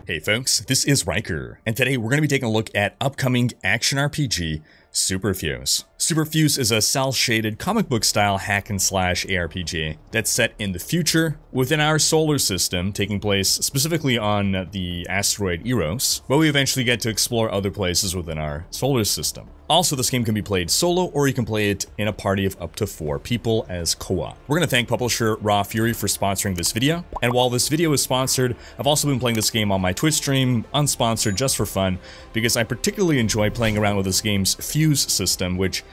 Hey folks, this is Rhykker, and today we're going to be taking a look at upcoming action RPG Superfuse. Superfuse is a cel-shaded comic book style hack and slash aRPG that's set in the future within our solar system, taking place specifically on the asteroid Eros, but we eventually get to explore other places within our solar system. Also, this game can be played solo, or you can play it in a party of up to 4 people as co-op. We're going to thank publisher Raw Fury for sponsoring this video, and while this video is sponsored, I've also been playing this game on my Twitch stream, unsponsored, just for fun, because I particularly enjoy playing around with this game's Fuse system, which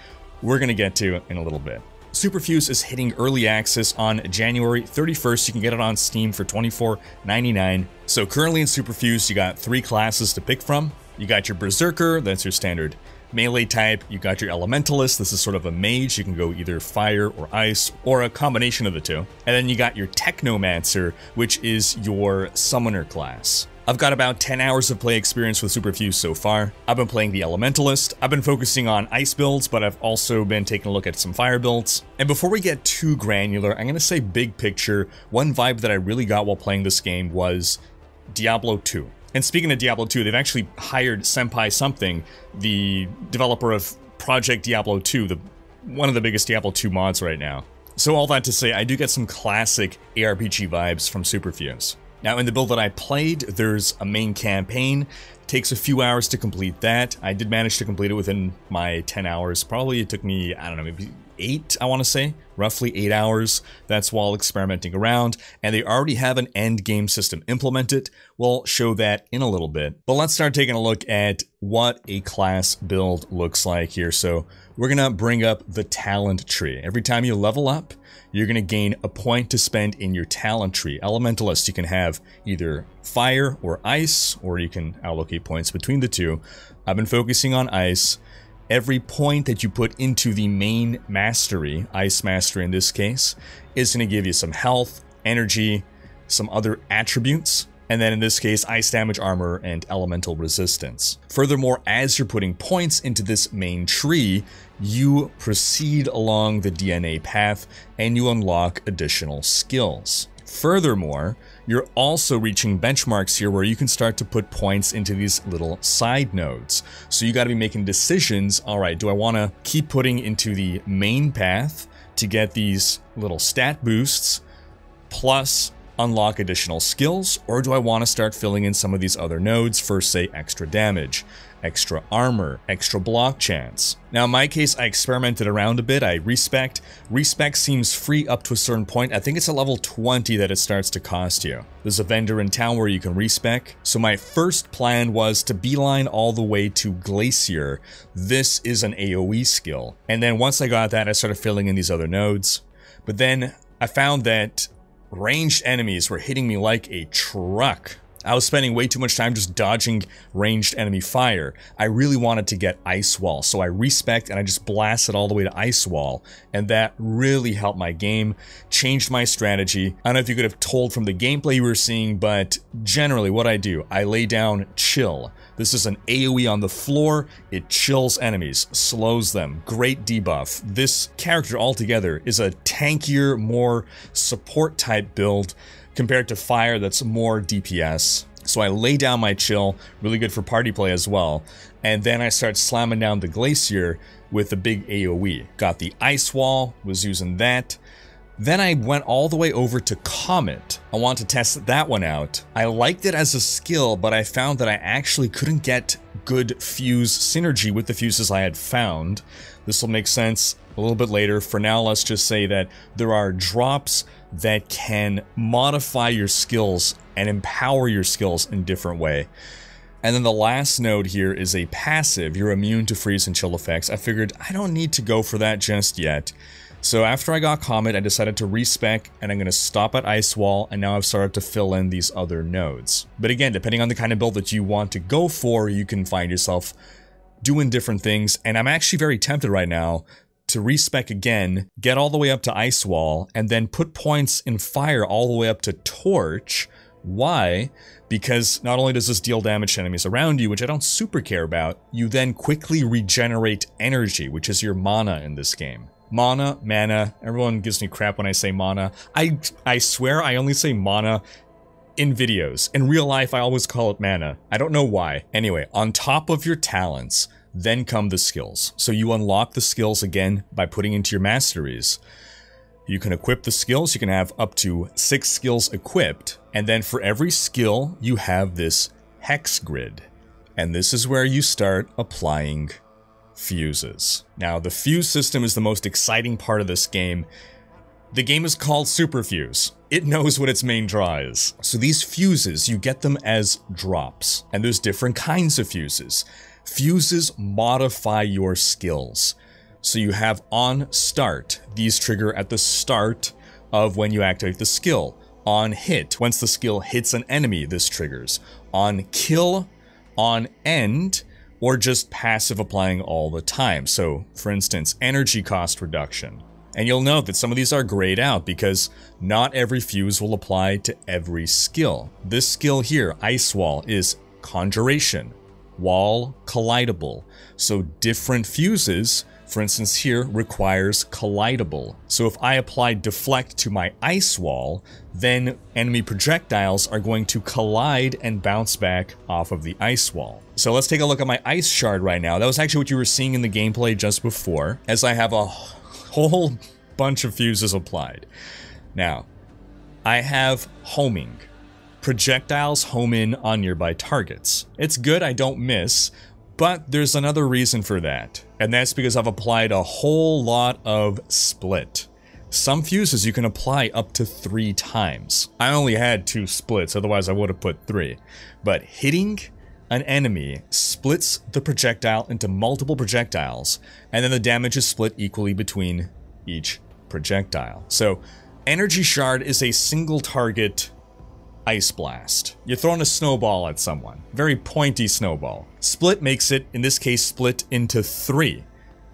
we're going to get to in a little bit. Superfuse is hitting early access on January 31st. You can get it on Steam for $24.99. So currently in Superfuse, you got 3 classes to pick from. You got your Berserker, that's your standard melee type. You got your Elementalist, this is sort of a mage. You can go either fire or ice, or a combination of the two. And then you got your Technomancer, which is your summoner class. I've got about 10 hours of play experience with Superfuse so far. I've been playing the Elementalist, I've been focusing on ice builds, but I've also been taking a look at some fire builds. And before we get too granular, I'm gonna say big picture, one vibe that I really got while playing this game was Diablo 2. And speaking of Diablo 2, they've actually hired Senpai Something, the developer of Project Diablo 2, one of the biggest Diablo 2 mods right now. So all that to say, I do get some classic aRPG vibes from Superfuse. Now in the build that I played, there's a main campaign. It takes a few hours to complete that. I did manage to complete it within my 10 hours. Probably it took me, I don't know, maybe 8, I want to say. Roughly 8 hours. That's while experimenting around. And they already have an end game system implemented. We'll show that in a little bit. But let's start taking a look at what a class build looks like here. So we're going to bring up the talent tree. Every time you level up, you're going to gain a point to spend in your talent tree. Elementalist, you can have either fire or ice, or you can allocate points between the two. I've been focusing on ice. Every point that you put into the main mastery, Ice Mastery in this case, is going to give you some health, energy, some other attributes, and then in this case, ice damage, armor, and elemental resistance. Furthermore, as you're putting points into this main tree, you proceed along the DNA path and you unlock additional skills. Furthermore, you're also reaching benchmarks here where you can start to put points into these little side nodes. So you got to be making decisions. All right, do I want to keep putting into the main path to get these little stat boosts plus unlock additional skills, or do I want to start filling in some of these other nodes for, say, extra damage, extra armor, extra block chance? Now in my case, I experimented around a bit. I respec. Respec seems free up to a certain point. I think it's at level 20 that it starts to cost you. There's a vendor in town where you can respec. So my first plan was to beeline all the way to Glacier. This is an AoE skill. And then once I got that, I started filling in these other nodes. But then I found that ranged enemies were hitting me like a truck. I was spending way too much time just dodging ranged enemy fire. I really wanted to get Ice Wall, so I respec'd and I just blasted all the way to Ice Wall, and that really helped my game, changed my strategy. I don't know if you could have told from the gameplay you were seeing, but generally what I do, I lay down Chill. This is an AoE on the floor, it chills enemies, slows them, great debuff. This character altogether is a tankier, more support type build compared to fire that's more DPS. So I lay down my Chill, really good for party play as well, and then I start slamming down the Glacier with the big AoE. Got the Ice Wall, was using that. Then I went all the way over to Comet. I want to test that one out. I liked it as a skill, but I found that I actually couldn't get good fuse synergy with the fuses I had found. This will make sense a little bit later. For now, let's just say that there are drops that can modify your skills and empower your skills in a different way. And then the last node here is a passive. You're immune to freeze and chill effects. I figured I don't need to go for that just yet. So after I got Comet, I decided to respec, and I'm going to stop at Ice Wall, and now I've started to fill in these other nodes. But again, depending on the kind of build that you want to go for, you can find yourself doing different things, and I'm actually very tempted right now to respec again, get all the way up to Ice Wall, and then put points in Fire all the way up to Torch. Why? Because not only does this deal damage to enemies around you, which I don't super care about, you then quickly regenerate energy, which is your mana in this game. Mana, everyone gives me crap when I say mana. I swear I only say mana in videos. In real life, I always call it mana. I don't know why. Anyway, on top of your talents, then come the skills. So you unlock the skills again by putting into your masteries. You can equip the skills. You can have up to 6 skills equipped. And then for every skill, you have this hex grid. And this is where you start applying fuses. Now, the fuse system is the most exciting part of this game. The game is called Superfuse. It knows what its main draw is. So these fuses, you get them as drops. And there's different kinds of fuses. Fuses modify your skills. So you have on start, these trigger at the start of when you activate the skill. On hit, once the skill hits an enemy, this triggers. On kill, on end, or just passive applying all the time. So, for instance, energy cost reduction. And you'll note that some of these are grayed out because not every fuse will apply to every skill. This skill here, Ice Wall, is Conjuration, Wall, Collidable. So different fuses, for instance here, requires Collidable. So if I apply Deflect to my Ice Wall, then enemy projectiles are going to collide and bounce back off of the Ice Wall. So let's take a look at my Ice Shard right now. That was actually what you were seeing in the gameplay just before, as I have a whole bunch of fuses applied. Now, I have homing. Projectiles home in on nearby targets. It's good I don't miss, but there's another reason for that, and that's because I've applied a whole lot of split. Some fuses you can apply up to 3 times. I only had 2 splits, otherwise I would have put 3. But hitting an enemy splits the projectile into multiple projectiles, and then the damage is split equally between each projectile. So, Energy Shard is a single target Ice Blast. You're throwing a snowball at someone. Very pointy snowball. Split makes it, in this case, split into 3.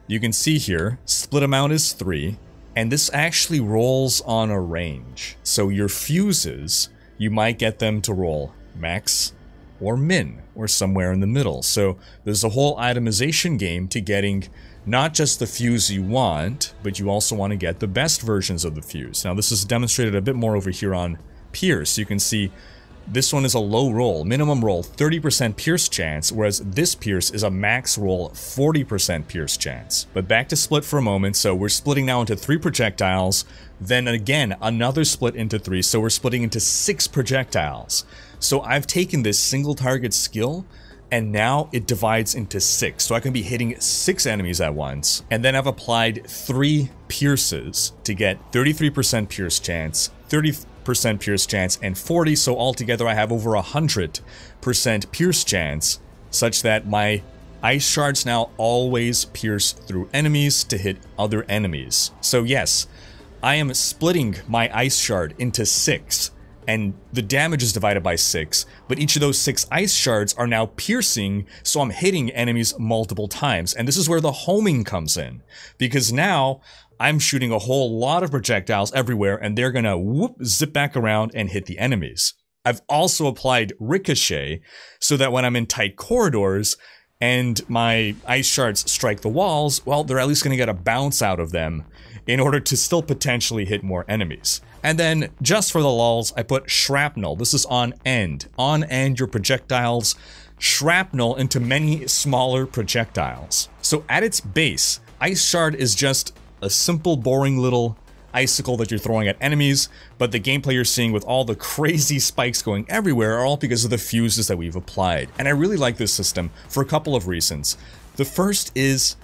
You can see here, split amount is 3, and this actually rolls on a range. So your fuses, you might get them to roll max or min, or somewhere in the middle. So there's a whole itemization game to getting not just the fuse you want, but you also want to get the best versions of the fuse. Now this is demonstrated a bit more over here on Pierce. You can see this one is a low roll, minimum roll 30% pierce chance, whereas this pierce is a max roll 40% pierce chance. But back to split for a moment. So we're splitting now into 3 projectiles, then again another split into 3, so we're splitting into 6 projectiles. So I've taken this single target skill and now it divides into 6, so I can be hitting 6 enemies at once, and then I've applied 3 pierces to get 33% pierce chance, 30% pierce chance, and 40, so altogether I have over 100% pierce chance, such that my Ice Shards now always pierce through enemies to hit other enemies. So yes, I am splitting my Ice Shard into 6, and the damage is divided by 6, but each of those 6 Ice Shards are now piercing, so I'm hitting enemies multiple times. And this is where the homing comes in, because now I'm shooting a whole lot of projectiles everywhere, and they're gonna whoop, zip back around and hit the enemies. I've also applied Ricochet, so that when I'm in tight corridors, and my Ice Shards strike the walls, well, they're at least gonna get a bounce out of them in order to still potentially hit more enemies. And then, just for the lulz, I put Shrapnel. This is on end. On end, your projectiles shrapnel into many smaller projectiles. So at its base, Ice Shard is just a simple, boring little icicle that you're throwing at enemies, but the gameplay you're seeing with all the crazy spikes going everywhere are all because of the fuses that we've applied. And I really like this system for a couple of reasons. The first is,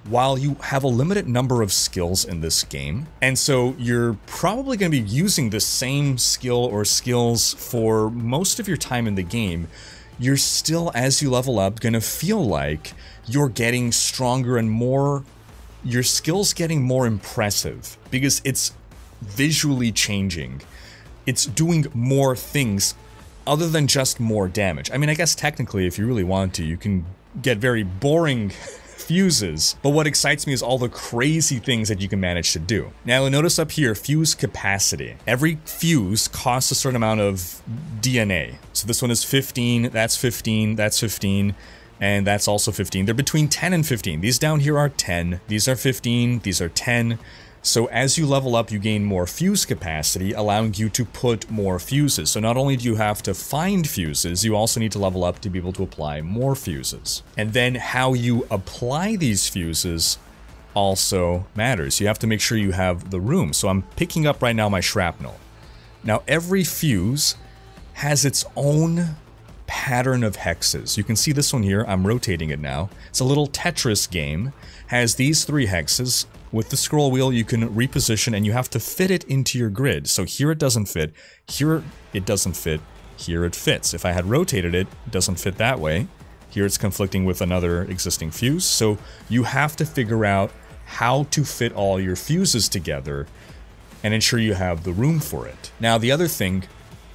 while you have a limited number of skills in this game, and so you're probably going to be using the same skill or skills for most of your time in the game, you're still, as you level up, going to feel like you're getting stronger and more, your skills getting more impressive, because it's visually changing. It's doing more things other than just more damage. I mean, I guess technically, if you really want to, you can get very boring fuses, but what excites me is all the crazy things that you can manage to do. Now you'll notice up here, fuse capacity. Every fuse costs a certain amount of DNA. So this one is 15, that's 15, that's 15, and that's also 15. They're between 10 and 15. These down here are 10, these are 15, these are 10. So as you level up, you gain more fuse capacity, allowing you to put more fuses. So not only do you have to find fuses, you also need to level up to be able to apply more fuses. And then how you apply these fuses also matters. You have to make sure you have the room. So I'm picking up right now my shrapnel. Now every fuse has its own pattern of hexes. You can see this one here. I'm rotating it now. It's a little Tetris game. Has these 3 hexes. With the scroll wheel, you can reposition and you have to fit it into your grid. So here it doesn't fit, here it doesn't fit, here it fits. If I had rotated it, it doesn't fit that way. Here it's conflicting with another existing fuse. So you have to figure out how to fit all your fuses together and ensure you have the room for it. Now, the other thing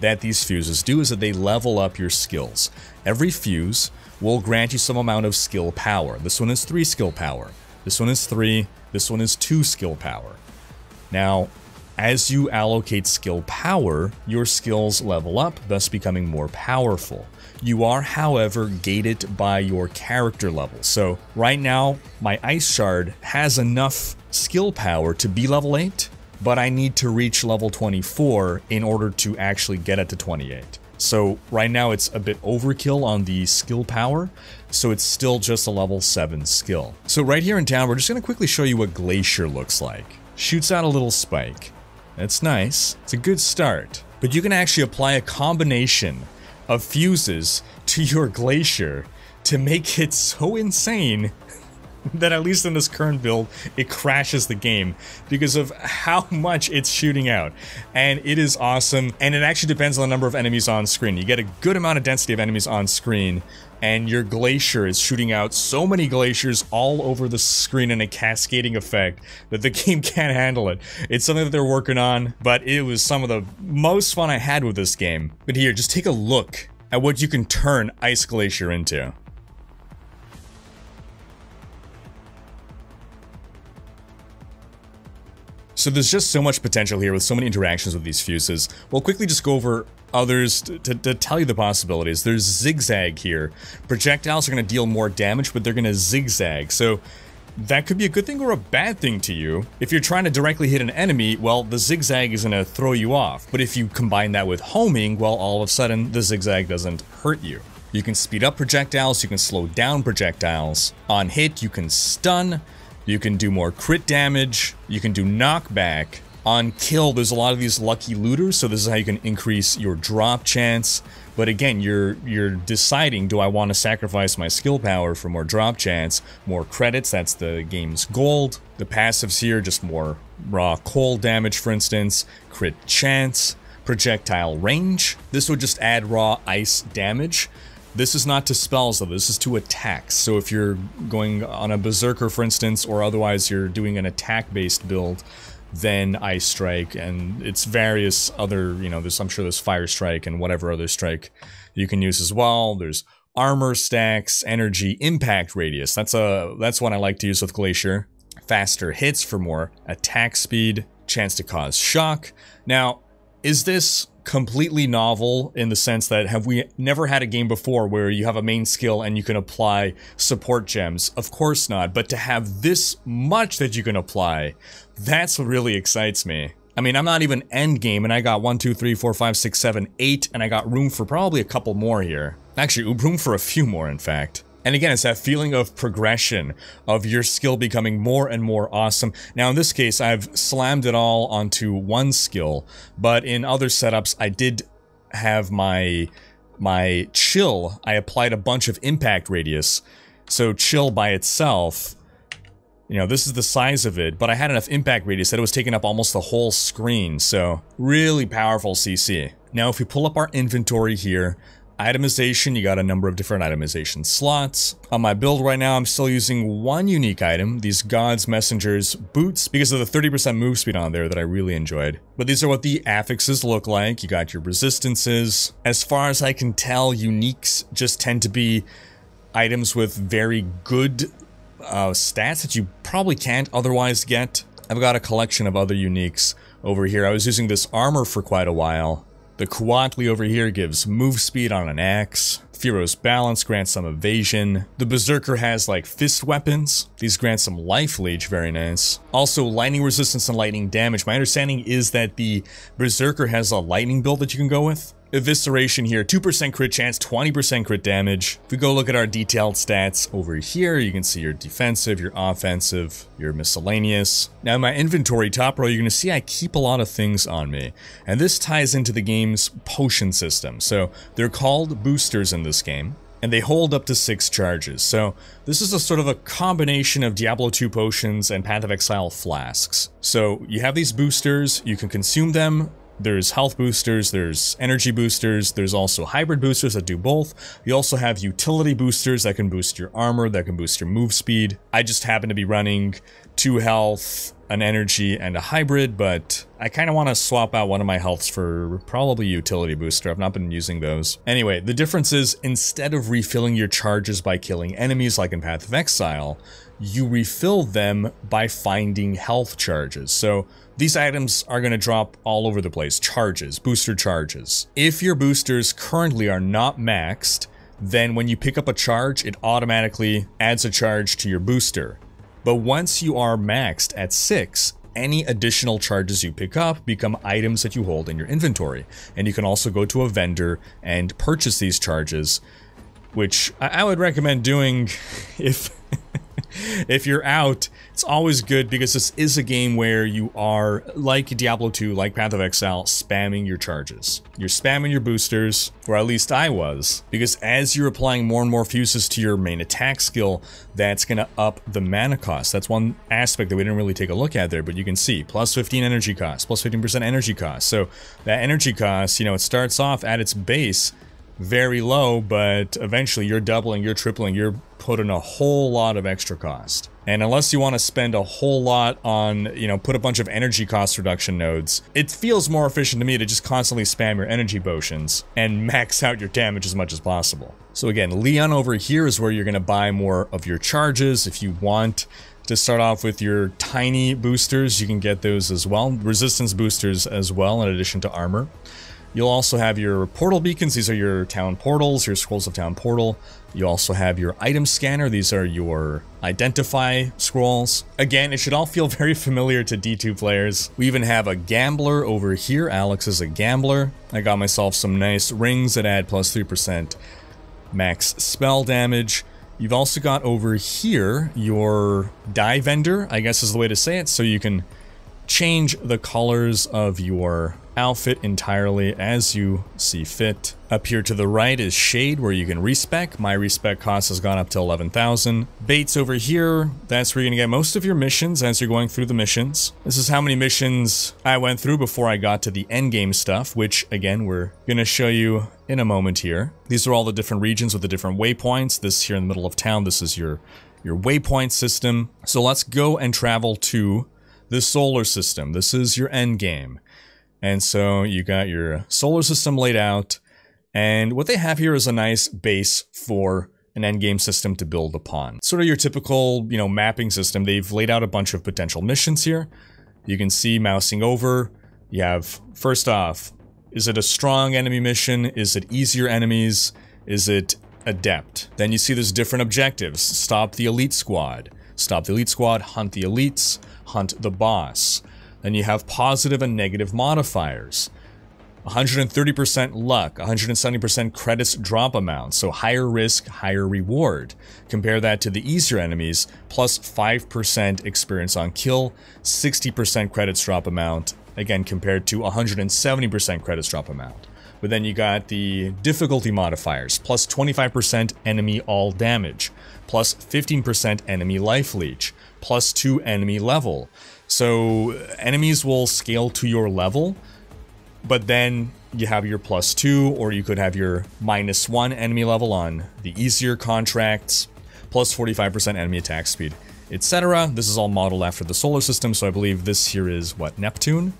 that these fuses do is that they level up your skills. Every fuse will grant you some amount of skill power. This one is 3 skill power. This one is 3. This one is 2 skill power. Now, as you allocate skill power, your skills level up, thus becoming more powerful. You are, however, gated by your character level. So right now, my Ice Shard has enough skill power to be level 8, but I need to reach level 24 in order to actually get it to 28. So right now it's a bit overkill on the skill power, so it's still just a level 7 skill. So right here in town, we're just going to quickly show you what Glacier looks like. Shoots out a little spike. That's nice. It's a good start. But you can actually apply a combination of fuses to your Glacier to make it so insane that at least in this current build, it crashes the game because of how much it's shooting out. And it is awesome, and it actually depends on the number of enemies on screen. You get a good amount of density of enemies on screen, and your Glacier is shooting out so many Glaciers all over the screen in a cascading effect that the game can't handle it. It's something that they're working on, but it was some of the most fun I had with this game. But here, just take a look at what you can turn Ice Glacier into. So there's just so much potential here with so many interactions with these fuses. We'll quickly just go over others to tell you the possibilities. There's Zigzag here. Projectiles are going to deal more damage, but they're going to zigzag. So that could be a good thing or a bad thing to you. If you're trying to directly hit an enemy, well, the zigzag is going to throw you off. But if you combine that with homing, well, all of a sudden, the zigzag doesn't hurt you. You can speed up projectiles, you can slow down projectiles. On hit, you can stun. You can do more crit damage, you can do knockback. On kill, there's a lot of these lucky looters, so this is how you can increase your drop chance. But again, you're deciding, do I want to sacrifice my skill power for more drop chance, more credits, that's the game's gold. The passives here, just more raw cold damage, for instance, crit chance, projectile range. This would just add raw ice damage. This is not to spells though, this is to attacks. So if you're going on a Berserker, for instance, or otherwise you're doing an attack-based build, then Ice Strike, and it's various other, you know, I'm sure there's Fire Strike and whatever other strike you can use as well. There's armor stacks, energy, impact radius. That's one I like to use with Glacier. Faster hits for more attack speed, chance to cause shock. Now, is this completely novel in the sense that have we never had a game before where you have a main skill and you can apply support gems? Of course not, but to have this much that you can apply, that's what really excites me. I mean, I'm not even end game and I got 1, 2, 3, 4, 5, 6, 7, 8, and I got room for probably a couple more here. Actually, room for a few more, in fact. And again, it's that feeling of progression, of your skill becoming more and more awesome. Now, in this case, I've slammed it all onto one skill, but in other setups, I did have my chill. I applied a bunch of impact radius. So chill by itself, you know, this is the size of it, but I had enough impact radius that it was taking up almost the whole screen. So really powerful CC. Now, if we pull up our inventory here, itemization, you got a number of different itemization slots. On my build right now, I'm still using one unique item, these God's Messengers boots, because of the 30% move speed on there that I really enjoyed. But these are what the affixes look like. You got your resistances. As far as I can tell, uniques just tend to be items with very good stats that you probably can't otherwise get. I've got a collection of other uniques over here. I was using this armor for quite a while, The Quatli over here gives move speed on an axe. Firo's Balance grants some evasion. The Berserker has like fist weapons. These grant some life leech, very nice. Also lightning resistance and lightning damage. My understanding is that the Berserker has a lightning build that you can go with. Evisceration here, 2% crit chance, 20% crit damage. If we go look at our detailed stats over here, you can see your defensive, your offensive, your miscellaneous. Now in my inventory top row, you're going to see I keep a lot of things on me. And this ties into the game's potion system. So they're called boosters in this game, and they hold up to 6 charges. So this is a sort of a combination of Diablo 2 potions and Path of Exile flasks. So you have these boosters, you can consume them. There's health boosters, there's energy boosters, there's also hybrid boosters that do both. You also have utility boosters that can boost your armor, that can boost your move speed. I just happen to be running 2 health, an energy, and a hybrid, but I kind of want to swap out one of my healths for probably utility booster. I've not been using those. Anyway, the difference is instead of refilling your charges by killing enemies like in Path of Exile, you refill them by finding health charges. So these items are going to drop all over the place. Charges, booster charges. If your boosters currently are not maxed, then when you pick up a charge, it automatically adds a charge to your booster. But once you are maxed at 6, any additional charges you pick up become items that you hold in your inventory. And you can also go to a vendor and purchase these charges, which I would recommend doing if... if you're out. It's always good because this is a game where you are, like Diablo 2, like Path of Exile, spamming your charges. You're spamming your boosters, or at least I was, because as you're applying more and more fuses to your main attack skill, that's going to up the mana cost. That's one aspect that we didn't really take a look at there, but you can see, plus 15 energy cost, plus 15% energy cost. So that energy cost, you know, it starts off at its base very low, but eventually you're doubling, you're tripling, you're putting a whole lot of extra cost. And unless you want to spend a whole lot on, you know, put a bunch of energy cost reduction nodes, it feels more efficient to me to just constantly spam your energy potions and max out your damage as much as possible. So again, Leon over here is where you're going to buy more of your charges. If you want to start off with your tiny boosters, you can get those as well. Resistance boosters as well, in addition to armor. You'll also have your portal beacons. These are your town portals, your scrolls of town portal. You also have your item scanner. These are your identify scrolls. Again, it should all feel very familiar to D2 players. We even have a gambler over here. Alex is a gambler. I got myself some nice rings that add plus 3% max spell damage. You've also got over here your dye vendor, I guess is the way to say it, so you can change the colors of your outfit entirely as you see fit. Up here to the right is Shade, where you can respec. My respec cost has gone up to 11,000. Baits over here, that's where you're gonna get most of your missions as you're going through the missions. This is how many missions I went through before I got to the endgame stuff, which again, we're gonna show you in a moment here. These are all the different regions with the different waypoints. This here in the middle of town, this is your waypoint system. So let's go and travel to the solar system. This is your end game. And so you got your solar system laid out, and what they have here is a nice base for an endgame system to build upon. Sort of your typical, you know, mapping system. They've laid out a bunch of potential missions here. You can see mousing over. You have, first off, is it a strong enemy mission? Is it easier enemies? Is it adept? Then you see there's different objectives. Stop the elite squad. Stop the elite squad, hunt the elites, hunt the boss. Then you have positive and negative modifiers. 130% luck, 170% credits drop amount, so higher risk, higher reward. Compare that to the easier enemies, plus 5% experience on kill, 60% credits drop amount, again compared to 170% credits drop amount. But then you got the difficulty modifiers, plus 25% enemy all damage, plus 15% enemy life leech, plus 2 enemy level. So enemies will scale to your level, but then you have your plus 2, or you could have your -1 enemy level on the easier contracts, plus 45% enemy attack speed, etc. This is all modeled after the solar system, so I believe this here is, what, Neptune?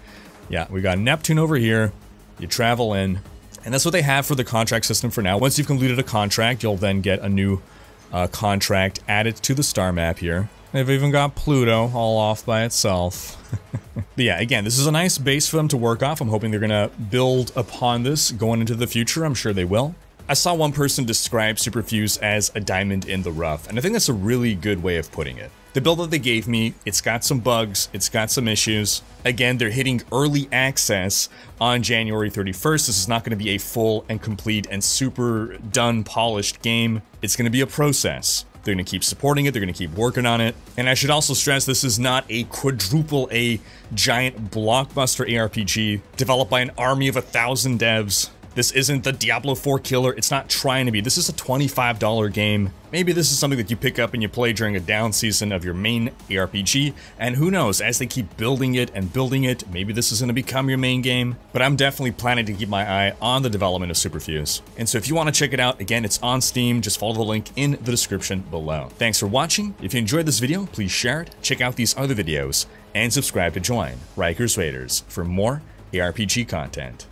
Yeah, we got Neptune over here. You travel in, and that's what they have for the contract system for now. Once you've completed a contract, you'll then get a new contract added to the star map here. They've even got Pluto all off by itself. But yeah, again, this is a nice base for them to work off. I'm hoping they're gonna build upon this going into the future. I'm sure they will. I saw one person describe Superfuse as a diamond in the rough, and I think that's a really good way of putting it. The build that they gave me, it's got some bugs, it's got some issues. Again, they're hitting early access on January 31st. This is not going to be a full and complete and super done, polished game. It's going to be a process. They're going to keep supporting it, they're going to keep working on it. And I should also stress this is not a quadruple A giant blockbuster aRPG developed by an army of 1,000 devs. This isn't the Diablo 4 killer, it's not trying to be. This is a $25 game. Maybe this is something that you pick up and you play during a down season of your main aRPG, and who knows, as they keep building it and building it, maybe this is going to become your main game. But I'm definitely planning to keep my eye on the development of Superfuse. And so if you want to check it out, again, it's on Steam, just follow the link in the description below. Thanks for watching. If you enjoyed this video, please share it, check out these other videos, and subscribe to join Rhykker's Raiders for more aRPG content.